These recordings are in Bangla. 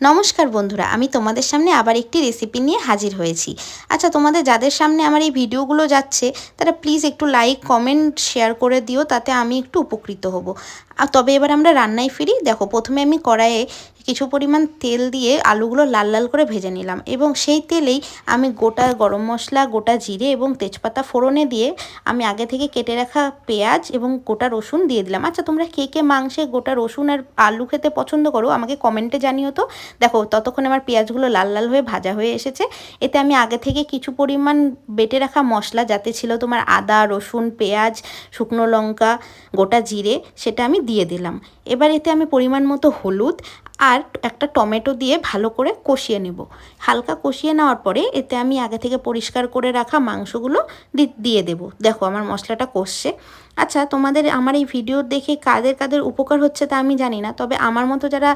নমস্কার বন্ধুরা, আমি তোমাদের সামনে আবার একটি রেসিপি নিয়ে হাজির হয়েছি। আচ্ছা, তোমাদের যাদের সামনে আমার এই ভিডিওগুলো যাচ্ছে তারা প্লিজ একটু লাইক কমেন্ট শেয়ার করে দিও, তাতে আমি একটু উপকৃত হব। তবে এবার আমরা রান্নায় ফিরি। দেখো, প্রথমে আমি কড়াইয়ে কিছু পরিমাণ তেল দিয়ে আলুগুলো লাল লাল করে ভেজে নিলাম এবং সেই তেলেই আমি গোটা গরম মশলা, গোটা জিরে এবং তেজপাতা ফোড়নে দিয়ে আমি আগে থেকে কেটে রাখা পেঁয়াজ এবং গোটা রসুন দিয়ে দিলাম। আচ্ছা, তোমরা কে কে মাংসে গোটা রসুন আর আলু খেতে পছন্দ করো আমাকে কমেন্টে জানিও তো। দেখো, ততক্ষণে আমার পেঁয়াজগুলো লাল লাল হয়ে ভাজা হয়ে এসেছে। এতে আমি আগে থেকে কিছু পরিমাণ বেটে রাখা মশলা, যাতে ছিল তোমার আদা, রসুন, পেঁয়াজ, শুকনো লঙ্কা, গোটা জিরে, সেটা আমি দিয়ে দিলাম। এবার এতে আমি পরিমাণ মতো হলুদ আর একটা টমেটো দিয়ে ভালো করে কষিয়ে নেব। হালকা কষিয়ে নেওয়ার পরে এতে আমি আগে থেকে পরিষ্কার করে রাখা মাংসগুলো দিয়ে দেব। দেখো, আমার মশলাটা কষছে। আচ্ছা, তোমাদের আমার এই ভিডিও দেখে কাদের কাদের উপকার হচ্ছে তা আমি জানি না, তবে আমার মতো যারা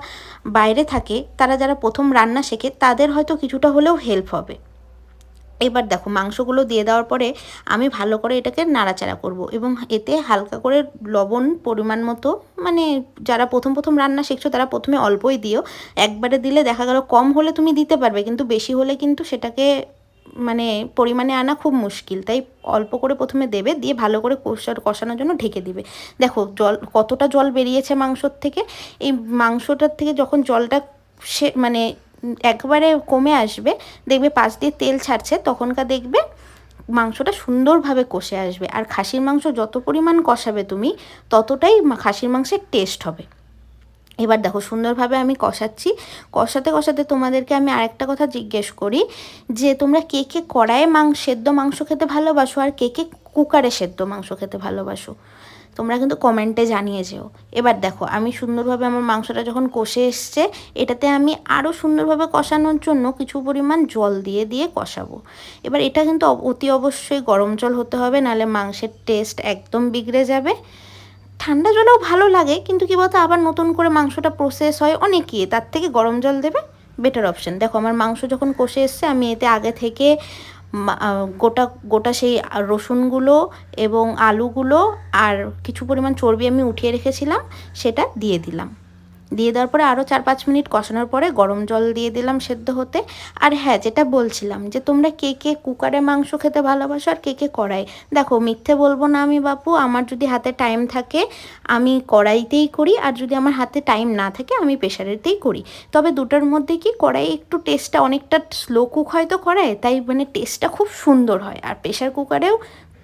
বাইরে থাকে, তারা যারা প্রথম রান্না শেখে, তাদের হয়তো কিছুটা হলেও হেল্প হবে। এবার দেখো, মাংসগুলো দিয়ে দেওয়ার পরে আমি ভালো করে এটাকে নাড়াচাড়া করব এবং এতে হালকা করে লবণ পরিমাণ মতো, মানে যারা প্রথম প্রথম রান্না শিখছো তারা প্রথমে অল্পই দিও। একবারে দিলে দেখা গেল কম হলে তুমি দিতে পারবে, কিন্তু বেশি হলে কিন্তু সেটাকে মানে পরিমাণে আনা খুব মুশকিল। তাই অল্প করে প্রথমে দেবে, দিয়ে ভালো করে কষানোর জন্য ঢেকে দিবে। দেখো কতটা জল বেরিয়েছে মাংসর থেকে। এই মাংসটার থেকে যখন জলটা মানে একবারে কমে আসবে, দেখবে পাশ দিয়ে তেল ছাড়ছে, তখনকার দেখবে মাংসটা সুন্দরভাবে কষে আসবে। আর খাসির মাংস যত পরিমাণ কষাবে তুমি, ততটাই খাসির মাংসের টেস্ট হবে। এবার দেখো, সুন্দরভাবে আমি কষাচ্ছি। কষাতে কষাতে তোমাদেরকে আমি আরেকটা কথা জিজ্ঞেস করি, যে তোমরা কে কে কড়াইয়ে সেদ্ধ মাংস খেতে ভালোবাসো আর কে কে কুকারে সেদ্ধ মাংস খেতে ভালোবাসো, তোমরা কিন্তু কমেন্টে জানিয়ে যেও। এবার দেখো, আমি সুন্দরভাবে আমার মাংসটা যখন কষে এসছে, এটাতে আমি আরও সুন্দরভাবে কষানোর জন্য কিছু পরিমাণ জল দিয়ে দিয়ে কষাবো। এবার এটা কিন্তু অতি অবশ্যই গরম জল হতে হবে, নাহলে মাংসের টেস্ট একদম বিগড়ে যাবে। ঠান্ডা জলেও ভালো লাগে, কিন্তু কী বলতো, আবার নতুন করে মাংসটা প্রসেস হয় অনেকই, তার থেকে গরম জল দেবে বেটার অপশান। দেখো, আমার মাংস যখন কষে এসছে, আমি এতে আগে থেকে গোটা গোটা সেই রসুনগুলো এবং আলুগুলো আর কিছু পরিমাণ চর্বি আমি উঠিয়ে রেখেছিলাম, সেটা দিয়ে দিলাম। দিয়ে দেওয়ার পরে আরও 4-5 মিনিট কষানোর পরে গরম জল দিয়ে দিলাম সেদ্ধ হতে। আর হ্যাঁ, যেটা বলছিলাম, যে তোমরা কে কে কুকারে মাংস খেতে ভালোবাসো আর কে কে কড়াই। দেখো, মিথ্যে বলবো না আমি বাপু, আমার যদি হাতে টাইম থাকে আমি কড়াইতেই করি, আর যদি আমার হাতে টাইম না থাকে আমি প্রেশারেতেই করি। তবে দুটোর মধ্যে কি, কড়াই একটু টেস্টটা অনেকটা স্লো কুক হয় তো কড়াই, তাই মানে টেস্টটা খুব সুন্দর হয়। আর প্রেশার কুকারেও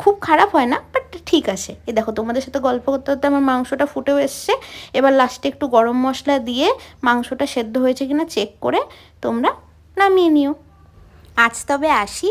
খুব খারাপ হয় না, বাট ঠিক আছে। এ দেখো, তোমাদের সাথে গল্প করতে করতে আমার মাংসটা ফুটেও এসছে। এবার লাস্টে একটু গরম মশলা দিয়ে মাংসটা সেদ্ধ হয়েছে কিনা চেক করে তোমরা নামিয়ে নিও। আজ তবে আসি,